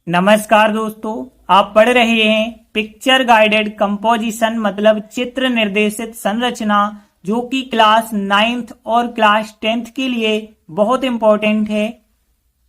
नमस्कार दोस्तों, आप पढ़ रहे हैं पिक्चर गाइडेड कंपोजिशन मतलब चित्र निर्देशित संरचना, जो कि क्लास 9th और क्लास 10th के लिए बहुत इंपॉर्टेंट है।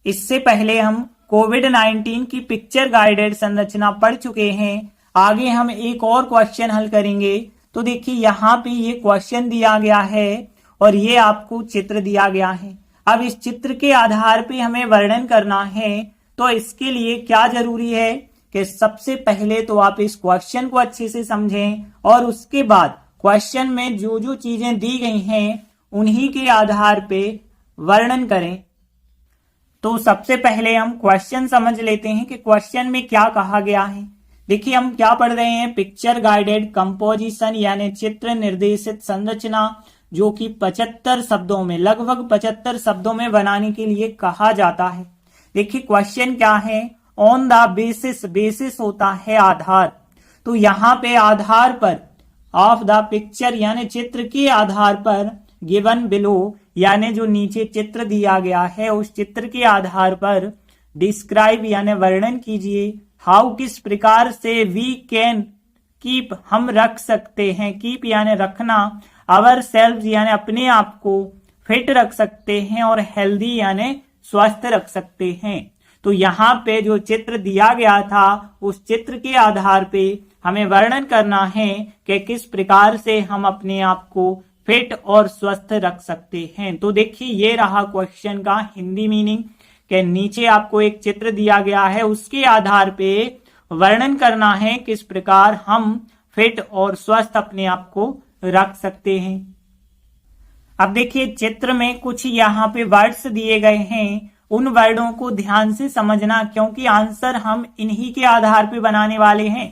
इससे पहले हम कोविड-19 की पिक्चर गाइडेड संरचना पढ़ चुके हैं। आगे हम एक और क्वेश्चन हल करेंगे। तो देखिए यहाँ पे ये क्वेश्चन दिया गया है और ये आपको चित्र दिया गया है। अब इस चित्र के आधार पे हमें वर्णन करना है। तो इसके लिए क्या जरूरी है कि सबसे पहले तो आप इस क्वेश्चन को अच्छे से समझें और उसके बाद क्वेश्चन में जो जो चीजें दी गई हैं उन्हीं के आधार पे वर्णन करें। तो सबसे पहले हम क्वेश्चन समझ लेते हैं कि क्वेश्चन में क्या कहा गया है। देखिए हम क्या पढ़ रहे हैं, पिक्चर गाइडेड कंपोजिशन यानी चित्र निर्देशित संरचना, जो कि 75 शब्दों में, लगभग 75 शब्दों में बनाने के लिए कहा जाता है। देखिए क्वेश्चन क्या है, ऑन द बेसिस, बेसिस होता है आधार। तो यहाँ पे आधार पर, ऑफ द पिक्चर यानी चित्र के आधार पर, गिवन बिलो यानी जो नीचे चित्र दिया गया है उस चित्र के आधार पर, डिस्क्राइब यानी वर्णन कीजिए, हाउ किस प्रकार से, वी कैन कीप हम रख सकते हैं, कीप यानी रखना, आवर सेल्फ यानी अपने आप को फिट रख सकते हैं, और हेल्दी यानी स्वस्थ रख सकते हैं। तो यहाँ पे जो चित्र दिया गया था उस चित्र के आधार पे हमें वर्णन करना है कि किस प्रकार से हम अपने आप को फिट और स्वस्थ रख सकते हैं। तो देखिए ये रहा क्वेश्चन का हिंदी मीनिंग कि नीचे आपको एक चित्र दिया गया है, उसके आधार पे वर्णन करना है किस प्रकार हम फिट और स्वस्थ अपने आप को रख सकते हैं। अब देखिए चित्र में कुछ यहाँ पे वर्ड्स दिए गए हैं, उन वर्डों को ध्यान से समझना क्योंकि आंसर हम इन्हीं के आधार पे बनाने वाले हैं।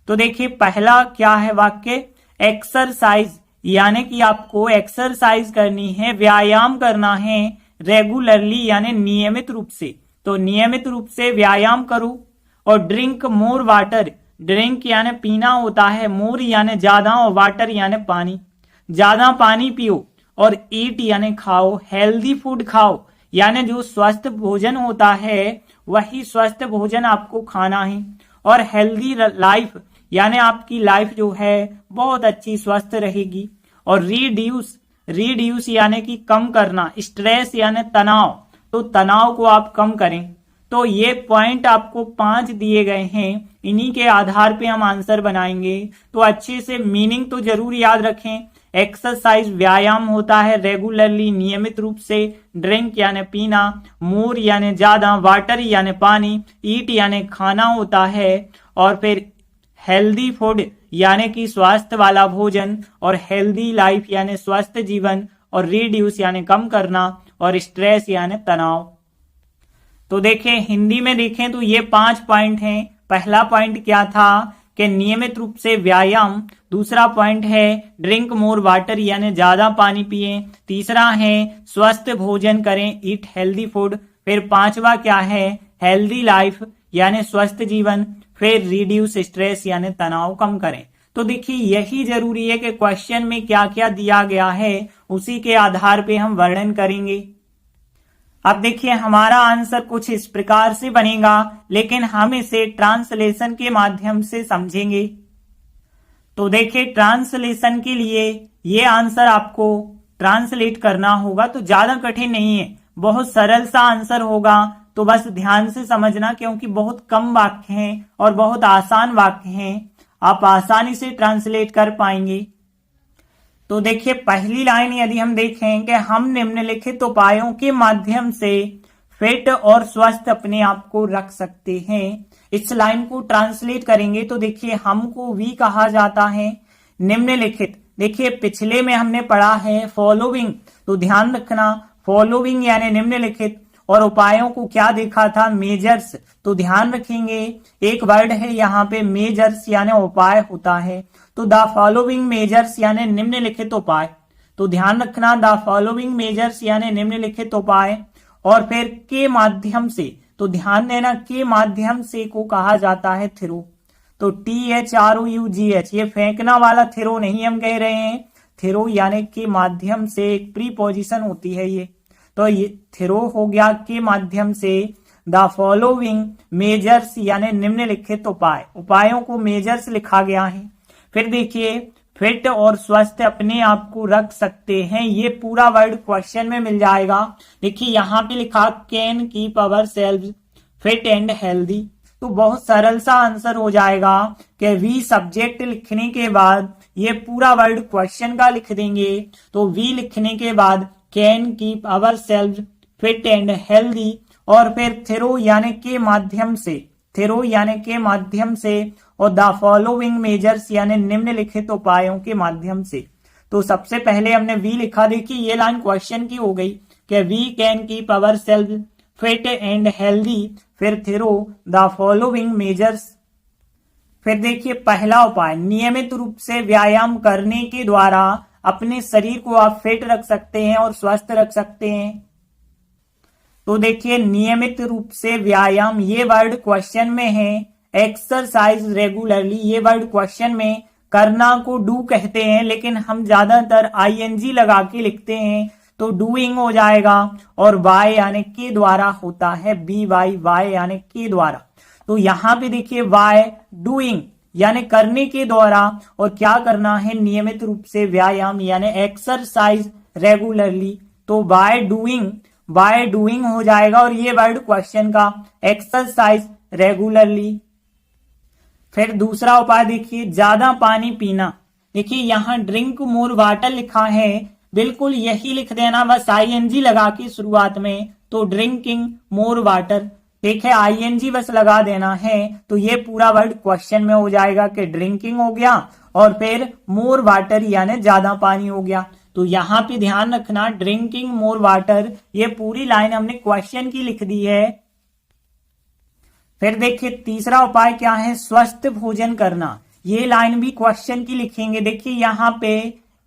तो देखिए पहला क्या है वाक्य, एक्सरसाइज यानी कि आपको एक्सरसाइज करनी है, व्यायाम करना है, रेगुलरली यानी नियमित रूप से। तो नियमित रूप से व्यायाम करो। और ड्रिंक मोर वाटर, ड्रिंक यानी पीना होता है, मोर यानी ज्यादा, और वाटर यानी पानी, ज्यादा पानी पियो। और ईट यानी खाओ, हेल्दी फूड खाओ यानी जो स्वस्थ भोजन होता है वही स्वस्थ भोजन आपको खाना है। और हेल्दी लाइफ यानी आपकी लाइफ जो है बहुत अच्छी स्वस्थ रहेगी। और रिड्यूस, रिड्यूस यानी कि कम करना, स्ट्रेस यानी तनाव, तो तनाव को आप कम करें। तो ये पॉइंट आपको 5 दिए गए हैं, इन्हीं के आधार पे हम आंसर बनाएंगे। तो अच्छे से मीनिंग तो जरूर याद रखें। एक्सरसाइज व्यायाम होता है, रेगुलरली नियमित रूप से, ड्रिंक यानी पीना, मोर यानी ज्यादा, वाटर यानी पानी, ईट यानी खाना होता है, और फिर हेल्दी फूड यानी कि स्वास्थ्य वाला भोजन, और हेल्दी लाइफ यानी स्वस्थ जीवन, और रिड्यूस यानी कम करना, और स्ट्रेस यानी तनाव। तो देखें हिंदी में देखें तो ये 5 पॉइंट हैं। पहला पॉइंट क्या था कि नियमित रूप से व्यायाम, दूसरा पॉइंट है ड्रिंक मोर वाटर यानी ज्यादा पानी पिए, तीसरा है स्वस्थ भोजन करें, ईट हेल्दी फूड, फिर 5वां क्या है, हेल्दी लाइफ यानी स्वस्थ जीवन, फिर रिड्यूस स्ट्रेस यानी तनाव कम करें। तो देखिए यही जरूरी है कि क्वेश्चन में क्या क्या दिया गया है उसी के आधार पे हम वर्णन करेंगे। अब देखिए हमारा आंसर कुछ इस प्रकार से बनेगा, लेकिन हम इसे ट्रांसलेशन के माध्यम से समझेंगे। तो देखिए ट्रांसलेशन के लिए ये आंसर आपको ट्रांसलेट करना होगा, तो ज्यादा कठिन नहीं है, बहुत सरल सा आंसर होगा। तो बस ध्यान से समझना क्योंकि बहुत कम वाक्य हैं और बहुत आसान वाक्य हैं, आप आसानी से ट्रांसलेट कर पाएंगे। तो देखिए पहली लाइन यदि हम देखें कि हम निम्नलिखित उपायों के माध्यम से फिट और स्वस्थ अपने आप को रख सकते हैं, इस लाइन को ट्रांसलेट करेंगे तो देखिए हमको भी कहा जाता है निम्नलिखित। देखिए पिछले में हमने पढ़ा है फॉलोइंग, तो ध्यान रखना फॉलोइंग यानी निम्नलिखित, और उपायों को क्या देखा था, मेजर्स। तो ध्यान रखेंगे एक वर्ड है यहाँ पे मेजर्स यानी उपाय होता है, तो द फॉलोइंग मेजर्स यानी निम्नलिखित उपाय। तो ध्यान रखना द फॉलोइंग मेजर्स यानी निम्नलिखित उपाय। और फिर के माध्यम से, तो ध्यान देना के माध्यम से को कहा जाता है थ्रू। तो THROUGH, ये फेंकना वाला थ्रो नहीं हम कह रहे हैं, थ्रो यानी के माध्यम से, एक प्रीपोजिशन होती है ये। तो ये थ्रो हो गया के माध्यम से, द फॉलोइंग मेजर्स यानी निम्नलिखित उपायों को मेजर्स लिखा गया है। फिर देखिए फिट और स्वस्थ अपने आप को रख सकते हैं, ये पूरा वर्ड क्वेश्चन में मिल जाएगा। देखिए यहाँ पे लिखा can keep our selves fit and healthy, तो बहुत सरल सा आंसर हो जाएगा कि वी सब्जेक्ट लिखने के बाद ये पूरा वर्ड क्वेश्चन का लिख देंगे। तो वी लिखने के बाद can keep our selves fit and healthy और फिर थ्रू यानी के माध्यम से और द फॉलोइंग मेजर्स यानी निम्नलिखित उपायों के माध्यम से। तो सबसे पहले हमने वी लिखा, देखिए ये लाइन क्वेश्चन की हो गई कि we can keep our self fit and healthy, फिर थ्रू द फॉलोइंग मेजर्स। फिर देखिए पहला उपाय, नियमित रूप से व्यायाम करने के द्वारा अपने शरीर को आप फिट रख सकते हैं और स्वस्थ रख सकते हैं। तो देखिए नियमित रूप से व्यायाम, ये वर्ड क्वेश्चन में है। एक्सरसाइज रेगुलरली, ये वर्ड क्वेश्चन में करना को डू कहते हैं, लेकिन हम ज्यादातर आईएनजी लगा के लिखते हैं तो डूइंग हो जाएगा। और वाई यानी के द्वारा होता है, बी वाई यानी के द्वारा। तो यहाँ पे देखिए वाई डूइंग यानी करने के द्वारा, और क्या करना है नियमित रूप से व्यायाम यानी एक्सरसाइज रेगुलरली। तो बाय डूइंग हो जाएगा और ये वर्ड क्वेश्चन का एक्सरसाइज रेगुलरली। फिर दूसरा उपाय देखिए ज्यादा पानी पीना। देखिए यहाँ ड्रिंक मोर वाटर लिखा है, बिल्कुल यही लिख देना बस आईएनजी लगा के शुरुआत में। तो ड्रिंकिंग मोर वाटर, देखिए आईएनजी बस लगा देना है तो ये पूरा वर्ड क्वेश्चन में हो जाएगा कि ड्रिंकिंग हो गया और फिर मोर वाटर यानी ज्यादा पानी हो गया। तो यहाँ पे ध्यान रखना ड्रिंकिंग मोर वाटर, ये पूरी लाइन हमने क्वेश्चन की लिख दी है। फिर देखिए तीसरा उपाय क्या है, स्वस्थ भोजन करना। ये लाइन भी क्वेश्चन की लिखेंगे। देखिए यहाँ पे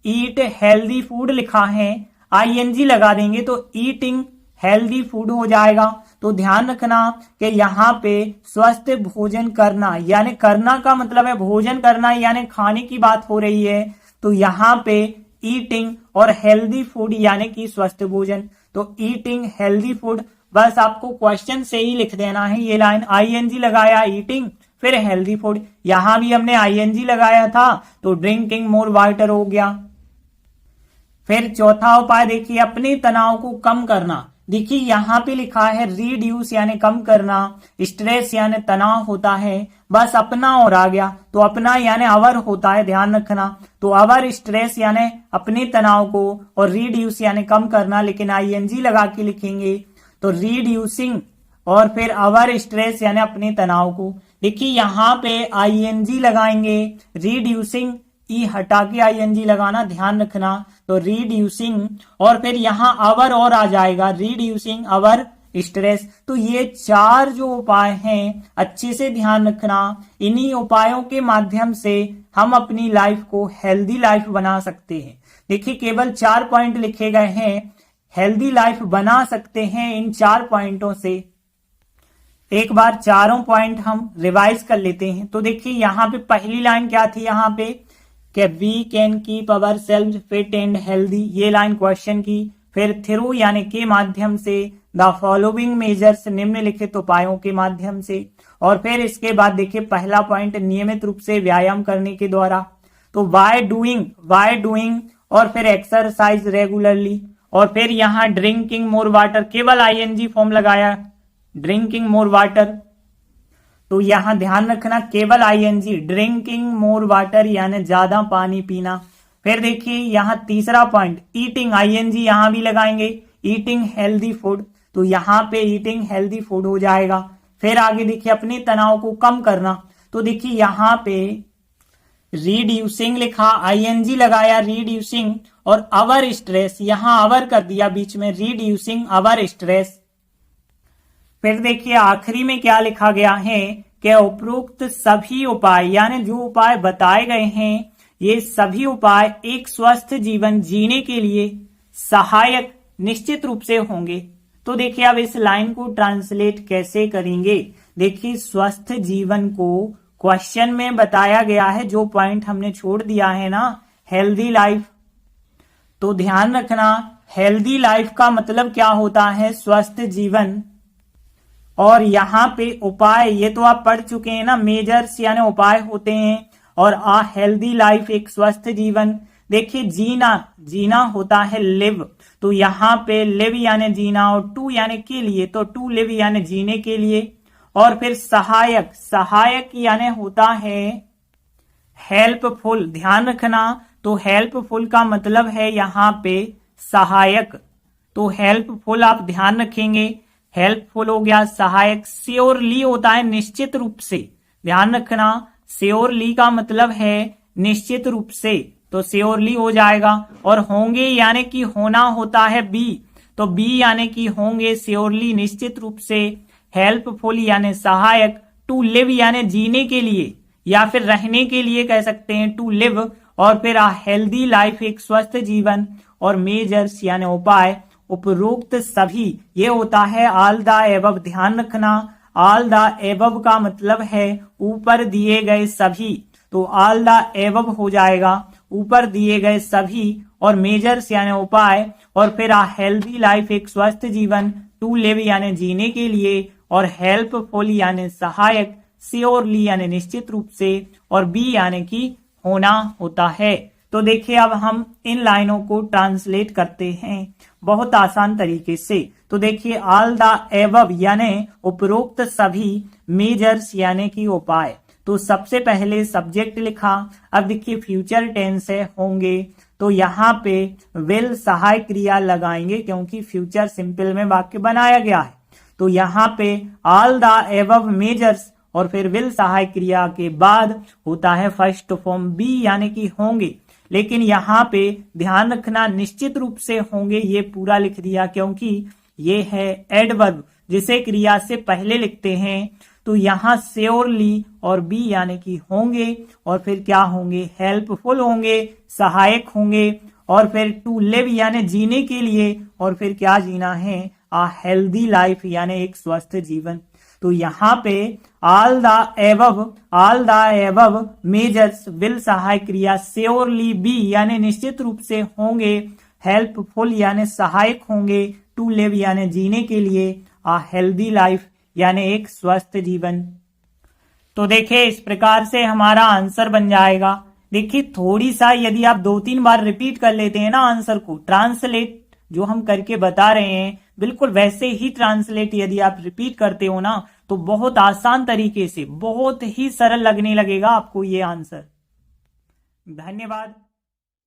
ईट हेल्दी फूड लिखा है, आईएनजी लगा देंगे तो ईटिंग हेल्दी फूड हो जाएगा। तो ध्यान रखना कि यहाँ पे स्वस्थ भोजन करना यानी करना का मतलब है भोजन करना यानी खाने की बात हो रही है। तो यहाँ पे ईटिंग और हेल्दी फूड यानी कि स्वस्थ भोजन। तो ईटिंग हेल्दी फूड बस आपको क्वेश्चन से ही लिख देना है। ये लाइन आईएनजी लगाया ईटिंग फिर हेल्दी फूड, यहां भी हमने आईएनजी लगाया था तो ड्रिंकिंग मोर वाटर हो गया। फिर चौथा उपाय देखिए अपने तनाव को कम करना। देखिए यहाँ पे लिखा है रिड्यूस यानी कम करना, स्ट्रेस यानी तनाव होता है, बस अपना और आ गया तो अपना यानी अवर होता है, ध्यान रखना। तो अवर स्ट्रेस यानी अपने तनाव को और रिड्यूस यानी कम करना, लेकिन आईएनजी लगा के लिखेंगे तो रिड्यूसिंग और फिर अवर स्ट्रेस यानी अपने तनाव को। देखिए यहाँ पे आईएनजी लगाएंगे, रिड्यूसिंग ई हटा के आईएनजी लगाना, ध्यान रखना। तो रिड्यूसिंग और फिर यहाँ अवर और आ जाएगा, रिड्यूसिंग अवर स्ट्रेस। तो ये चार जो उपाय हैं अच्छे से ध्यान रखना। इन्हीं उपायों के माध्यम से हम अपनी लाइफ को हेल्दी लाइफ बना सकते हैं। देखिए केवल 4 पॉइंट लिखे गए हैं, हेल्दी लाइफ बना सकते हैं इन 4 पॉइंटों से। एक बार चारों पॉइंट हम रिवाइज कर लेते हैं। तो देखिए यहाँ पे पहली लाइन क्या थी, यहाँ पे कि we can keep our self fit and healthy, ये लाइन क्वेश्चन की। फिर थ्रू यानी के माध्यम से, द फॉलोइंग मेजर्स निम्नलिखित उपायों के माध्यम से। और फिर इसके बाद देखिए पहला पॉइंट नियमित रूप से व्यायाम करने के द्वारा। तो वाई डूइंग और फिर एक्सरसाइज रेगुलरली। और फिर यहाँ ड्रिंकिंग मोर वाटर, केवल आईएनजी फॉर्म लगाया, ड्रिंकिंग मोर वाटर। तो यहाँ ध्यान रखना केवल आईएनजी, ड्रिंकिंग मोर वाटर यानी ज्यादा पानी पीना। फिर देखिए यहाँ तीसरा पॉइंट ईटिंग, आईएनजी यहाँ भी लगाएंगे, ईटिंग हेल्दी फूड। तो यहाँ पे ईटिंग हेल्दी फूड हो जाएगा। फिर आगे देखिए अपने तनाव को कम करना। तो देखिए यहाँ पे रिड्यूसिंग लिखा, आईएनजी लगाया रिड्यूसिंग और अवर स्ट्रेस, यहाँ अवर कर दिया बीच में, रिड्यूसिंग अवर स्ट्रेस। फिर देखिए आखिरी में क्या लिखा गया है कि उपरोक्त सभी उपाय यानी जो उपाय बताए गए हैं ये सभी उपाय एक स्वस्थ जीवन जीने के लिए सहायक निश्चित रूप से होंगे। तो देखिए अब इस लाइन को ट्रांसलेट कैसे करेंगे। देखिए स्वस्थ जीवन को क्वेश्चन में बताया गया है, जो पॉइंट हमने छोड़ दिया है ना हेल्दी लाइफ। तो ध्यान रखना हेल्दी लाइफ का मतलब क्या होता है, स्वस्थ जीवन। और यहाँ पे उपाय, ये तो आप पढ़ चुके हैं ना, मेजर्स यानी उपाय होते हैं, और आ हेल्दी लाइफ एक स्वस्थ जीवन। देखिए जीना, जीना होता है लिव, तो यहाँ पे लिव यानी जीना, और टू यानी के लिए, तो टू लिव यानी जीने के लिए। और फिर सहायक, सहायक यानी होता है हेल्पफुल, ध्यान रखना, तो हेल्पफुल का मतलब है यहाँ पे सहायक, तो हेल्पफुल आप ध्यान रखेंगे, हेल्पफुल हो गया सहायक। श्योरली होता है निश्चित रूप से, ध्यान रखना, श्योरली का मतलब है निश्चित रूप से, तो श्योरली हो जाएगा। और होंगे यानी कि होना होता है बी, तो बी यानी कि होंगे, श्योरली निश्चित रूप से, हेल्पफुल यानी सहायक, टू लिव यानी जीने के लिए या फिर रहने के लिए कह सकते हैं, टू लिव। और फिर आ हेल्दी लाइफ एक स्वस्थ जीवन, और मेजर्स यानी उपाय, उपरोक्त सभी, ये होता है ऑल द एबव, ध्यान रखना, ऑल द एबव का मतलब है ऊपर दिए गए सभी, तो ऑल द एबव हो जाएगा ऊपर दिए गए सभी, और मेजर्स यानी उपाय, और फिर आ हेल्दी लाइफ एक स्वस्थ जीवन, टू लिव यानी जीने के लिए, और हेल्पफुल यानी सहायक, श्योरली यानी निश्चित रूप से, और बी यानी कि होना होता है। तो देखिए अब हम इन लाइनों को ट्रांसलेट करते हैं बहुत आसान तरीके से। तो देखिए ऑल द एबव यानी उपरोक्त सभी, मेजर्स यानी कि उपाय, तो सबसे पहले सब्जेक्ट लिखा। अब देखिए फ्यूचर टेंस है होंगे, तो यहाँ पे विल सहायक क्रिया लगाएंगे क्योंकि फ्यूचर सिंपल में वाक्य बनाया गया है। तो यहाँ पे ऑल द एबव मेजर्स और फिर विल सहायक क्रिया के बाद होता है फर्स्ट फॉर्म बी यानी कि होंगे, लेकिन यहाँ पे ध्यान रखना निश्चित रूप से होंगे ये पूरा लिख दिया क्योंकि ये है एडवर्ब जिसे क्रिया से पहले लिखते हैं। तो यहाँ श्योरली और बी यानी कि होंगे, और फिर क्या होंगे, हेल्पफुल होंगे, सहायक होंगे, और फिर टू लिव यानी जीने के लिए, और फिर क्या जीना है, आ हेल्दी लाइफ यानी एक स्वस्थ जीवन। तो यहाँ पे all the above measures will सहायक क्रिया, श्योरली बी यानी निश्चित रूप से होंगे, हेल्पफुल यानी सहायक होंगे, टू लिव यानी जीने के लिए, आ हेल्दी लाइफ यानी एक स्वस्थ जीवन। तो देखिए इस प्रकार से हमारा आंसर बन जाएगा। देखिए थोड़ी सा यदि आप 2-3 बार रिपीट कर लेते हैं ना आंसर को, ट्रांसलेट जो हम करके बता रहे हैं बिल्कुल वैसे ही ट्रांसलेट यदि आप रिपीट करते हो ना, तो बहुत आसान तरीके से, बहुत ही सरल लगने लगेगा आपको ये आंसर। धन्यवाद।